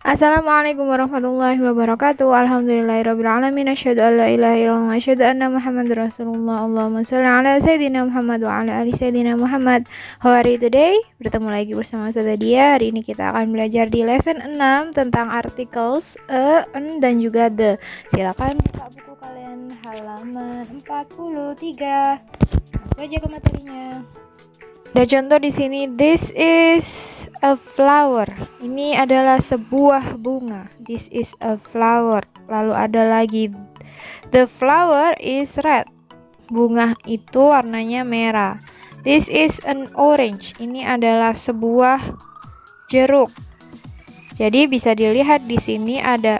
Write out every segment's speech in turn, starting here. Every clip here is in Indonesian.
Assalamualaikum warahmatullahi wabarakatuh. Alhamdulillahirabbil alamin. Asyhadu an la ilaha illallah wa asyhadu anna Muhammadar Rasulullah. Allahumma shalli ala sayyidina Muhammad wa ala ali sayyidina Muhammad. How are you today? Bertemu lagi bersama Ustazah Dia. Hari ini kita akan belajar di lesson 6 tentang articles en dan juga the. Silakan buka buku kalian halaman 43. Langsung aja ke materinya. Ada contoh di sini, this is a flower. Ini adalah sebuah bunga. This is a flower. Lalu ada lagi, the flower is red. Bunga itu warnanya merah. This is an orange. Ini adalah sebuah jeruk. Jadi bisa dilihat di sini ada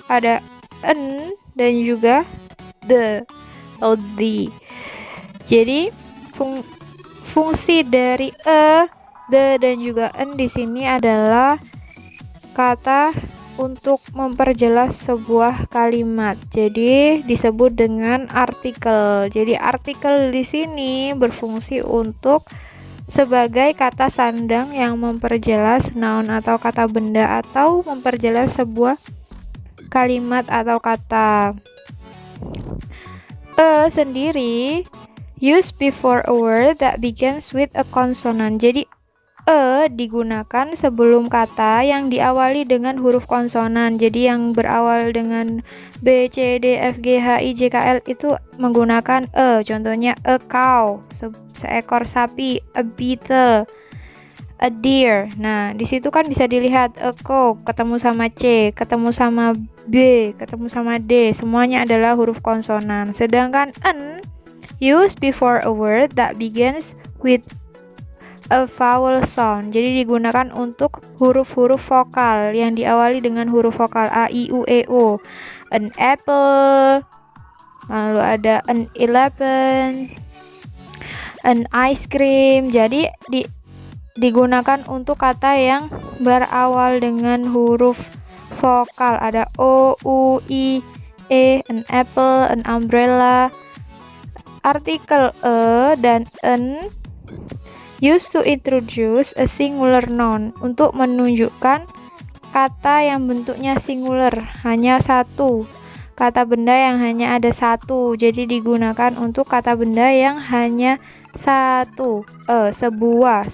ada en dan juga the atau the. Jadi fungsi dari the dan juga en di sini adalah kata untuk memperjelas sebuah kalimat. Jadi disebut dengan artikel. Jadi artikel di sini berfungsi untuk sebagai kata sandang yang memperjelas noun atau kata benda atau memperjelas sebuah kalimat atau kata. Sendiri used before a word that begins with a consonant. Jadi digunakan sebelum kata yang diawali dengan huruf konsonan. Jadi yang berawal dengan B, C, D, F, G, H, I, J, K, L itu menggunakan Contohnya a cow, seekor sapi, a beetle, a deer. Nah, di situ kan bisa dilihat a cow ketemu sama C, ketemu sama B, ketemu sama D. Semuanya adalah huruf konsonan. Sedangkan en used before a word that begins with a vowel sound. Jadi digunakan untuk huruf-huruf vokal yang diawali dengan huruf vokal A, I, U, E, O. An apple, lalu ada an elephant, an ice cream. Jadi digunakan untuk kata yang berawal dengan huruf vokal. Ada O, U, I, E, an apple, an umbrella. Artikel dan en used to introduce a singular noun, untuk menunjukkan kata yang bentuknya singular, hanya satu. Kata benda yang hanya ada satu. Jadi digunakan untuk kata benda yang hanya satu. Sebuah,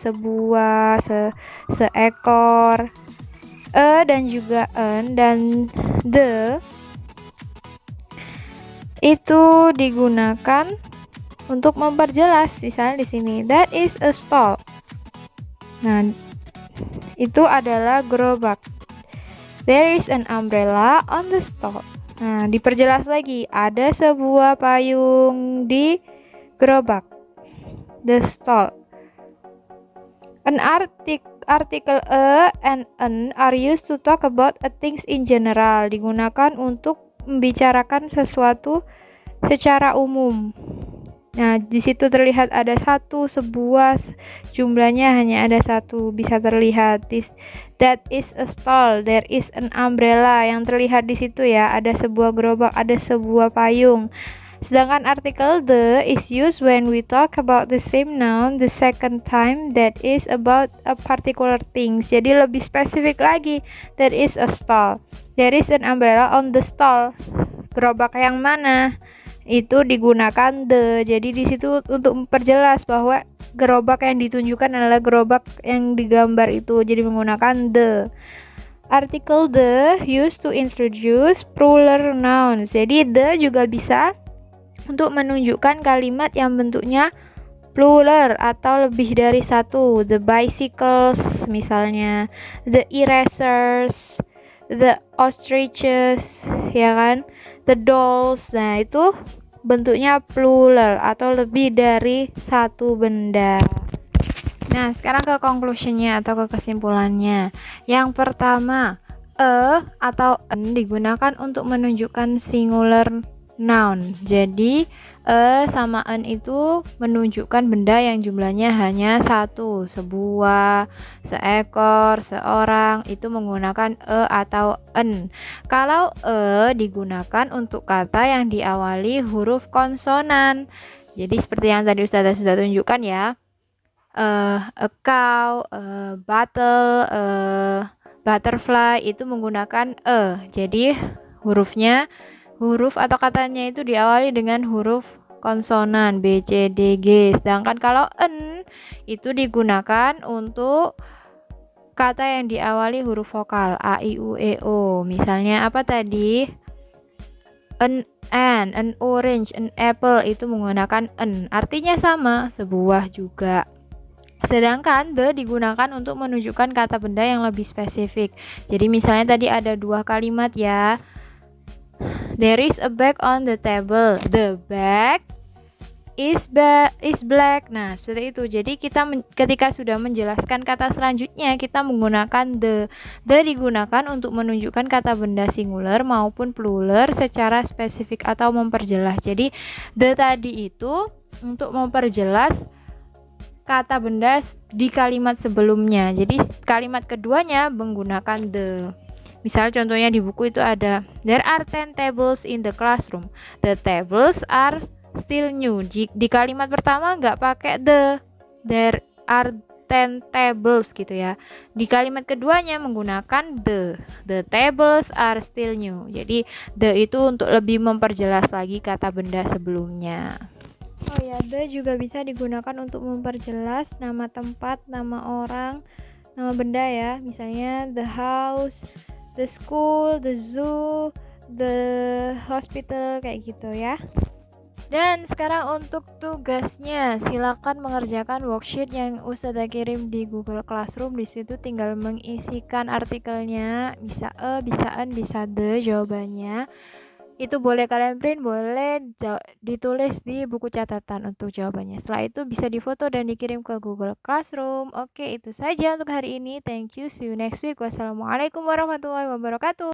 seekor. Dan juga en dan the itu digunakan untuk memperjelas. Misalnya di sini, that is a stall. Nah, itu adalah gerobak. There is an umbrella on the stall. Nah, diperjelas lagi, ada sebuah payung di gerobak, the stall. An article a and an are used to talk about a things in general. Digunakan untuk membicarakan sesuatu secara umum. Nah, di situ terlihat ada satu, sebuah, jumlahnya hanya ada satu, bisa terlihat. That is a stall, there is an umbrella, yang terlihat di situ ya, ada sebuah gerobak, ada sebuah payung. Sedangkan artikel the is used when we talk about the same noun the second time, that is about a particular things. Jadi lebih spesifik lagi, there is a stall, there is an umbrella on the stall. Gerobak yang mana? Itu digunakan the. Jadi di situ untuk memperjelas bahwa gerobak yang ditunjukkan adalah gerobak yang digambar itu. Jadi menggunakan the. Artikel the used to introduce plural nouns. Jadi the juga bisa untuk menunjukkan kalimat yang bentuknya plural atau lebih dari satu. The bicycles misalnya, the erasers, the ostriches, ya kan? The dolls. Nah, itu bentuknya plural atau lebih dari satu benda. Nah, sekarang ke conclusionnya atau ke kesimpulannya. Yang pertama, atau en digunakan untuk menunjukkan singular noun. Jadi sama en itu menunjukkan benda yang jumlahnya hanya satu, sebuah, seekor, seorang, itu menggunakan atau en. Kalau digunakan untuk kata yang diawali huruf konsonan. Jadi seperti yang tadi Ustazah sudah tunjukkan ya, a cow, a bottle, Butterfly itu menggunakan e. Jadi huruf atau katanya itu diawali dengan huruf konsonan B, C, D, G. Sedangkan kalau en itu digunakan untuk kata yang diawali huruf vokal A, I, U, E, O. Misalnya apa tadi? An orange, an apple itu menggunakan en. Artinya sama, sebuah juga. Sedangkan the digunakan untuk menunjukkan kata benda yang lebih spesifik. Jadi misalnya tadi ada 2 kalimat ya. There is a bag on the table. The bag is black. Nah, seperti itu. Jadi kita ketika sudah menjelaskan kata selanjutnya, kita menggunakan the. The digunakan untuk menunjukkan kata benda singular maupun plural secara spesifik atau memperjelas. Jadi the tadi itu untuk memperjelas kata benda di kalimat sebelumnya. Jadi kalimat keduanya menggunakan the. Misal contohnya di buku itu ada there are 10 tables in the classroom. The tables are still new. Di kalimat pertama nggak pakai the. There are 10 tables gitu ya. Di kalimat keduanya menggunakan the. The tables are still new. Jadi the itu untuk lebih memperjelas lagi kata benda sebelumnya. Oh ya, the juga bisa digunakan untuk memperjelas nama tempat, nama orang, nama benda ya. Misalnya the house, the school, the zoo, the hospital, kayak gitu ya. Dan sekarang untuk tugasnya, silakan mengerjakan worksheet yang Ustazah kirim di Google Classroom. Di situ tinggal mengisikan artikelnya, bisa bisa an, bisa the jawabannya. Itu boleh kalian print, boleh ditulis di buku catatan untuk jawabannya. Setelah itu bisa difoto dan dikirim ke Google Classroom. Oke, itu saja untuk hari ini. Thank you. See you next week. Wassalamualaikum warahmatullahi wabarakatuh.